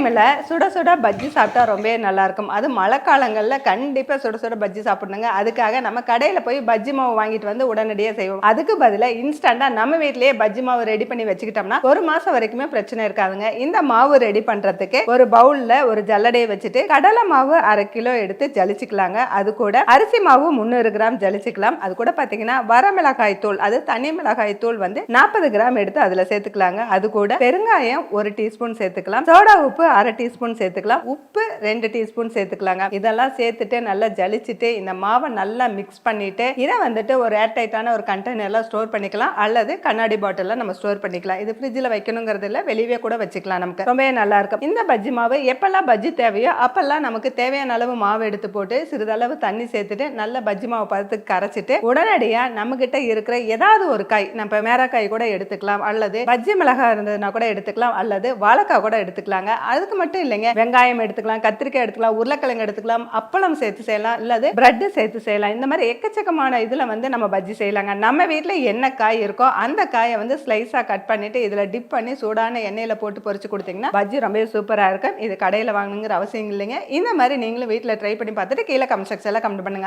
டைமில் சுட சுட பஜ்ஜி சாப்பிட்டா ரொம்பவே நல்லாயிருக்கும். அது மழை காலங்களில் கண்டிப்பாக சுட சுட பஜ்ஜி சாப்பிடணுங்க. அதுக்காக நம்ம கடையில் போய் பஜ்ஜி மாவு வாங்கிட்டு வந்து உடனடியாக செய்வோம். அதுக்கு பதிலாக இன்ஸ்டண்ட்டாக நம்ம வீட்டிலேயே பஜ்ஜி மாவு ரெடி பண்ணி வச்சுக்கிட்டோம்னா ஒரு மாதம் வரைக்குமே பிரச்சனை இருக்காதுங்க. இந்த மாவு ரெடி பண்ணுறதுக்கு ஒரு பவுலில் ஒரு ஜல்லடையை வச்சுட்டு கடலை மாவு 1/2 கிலோ எடுத்து ஜலிச்சுக்கலாங்க. அது கூட அரிசி மாவு 300 கிராம் ஜலிச்சுக்கலாம். அது கூட பார்த்தீங்கன்னா வரமிளகாய் தூள், அது தனி மிளகாய் தூள் வந்து 40 கிராம் எடுத்து அதில் சேர்த்துக்கலாங்க. அது கூட பெருங்காயம் 1 டீஸ்பூன் சேர்த்துக்கலாம். சோடா உப்பு 1/2 டீஸ்பூன் சேர்த்துக்கலாம். உப்பு 2 டீஸ்பூன் சேர்த்துக்கலாங்க. இதெல்லாம் சேர்த்துட்டு நல்லா ஜலிச்சுட்டு இந்த மாவை நல்லா மிக்ஸ் பண்ணிட்டு இதை வந்துட்டு ஒரு ஏர்டைட்டான ஒரு கண்டெய்னர்ல ஸ்டோர் பண்ணிக்கலாம், அல்லது கண்ணாடி பாட்டில்ல நம்ம ஸ்டோர் பண்ணிக்கலாம். இது ஃப்ரிட்ஜில் வைக்கணுங்கிறது இல்லை, வெளியே கூட வச்சுக்கலாம். நமக்கு ரொம்பவே நல்லா இருக்கும். இந்த பஜ்ஜி மாவு எப்பெல்லாம் பஜ்ஜி தேவையோ அப்பெல்லாம் நமக்கு தேவையான அளவு மாவு எடுத்து போட்டு சிறிதளவு தண்ணி சேர்த்துட்டு நல்ல பஜ்ஜி மாவு பதத்துக்கு கரைச்சிட்டு உடனடியாக நம்ம கிட்ட இருக்கிற ஏதாவது ஒரு காய், நம்ம மேரக்காய் கூட எடுத்துக்கலாம், அல்லது பஜ்ஜி மிளகாய் இருந்ததுன்னா கூட எடுத்துக்கலாம், அல்லது வாழைக்காய் கூட எடுத்துக்கலாங்க. அதுக்கு மட்டும் இல்லைங்க, வெங்காயம் எடுத்துக்கலாம், கத்திரிக்காய் எடுத்துக்கலாம், உருளைக்கிழங்கு எடுத்துக்கலாம், அப்பளம் சேர்த்து செய்யலாம், இல்லது பிரெட் சேர்த்து செய்யலாம். இந்த மாதிரி எக்கச்சக்கமான இதுல வந்து நம்ம பஜ்ஜி செய்யலாங்க. நம்ம வீட்டில் என்ன காய் இருக்கோ அந்த காயை வந்து ஸ்லைஸா கட் பண்ணிட்டு இதுல டிப் பண்ணி சூடான எண்ணெயில போட்டு பொரிச்சு கொடுத்தீங்கன்னா பஜ்ஜி ரொம்ப சூப்பரா இருக்கும். இது கடையில் வாங்கணுங்கிற அவசியம் இல்லைங்க. இந்த மாதிரி நீங்களும் வீட்டில் ட்ரை பண்ணி பார்த்துட்டு கீழே கமெண்ட் செக்ஷன்ல கமெண்ட் பண்ணுங்க.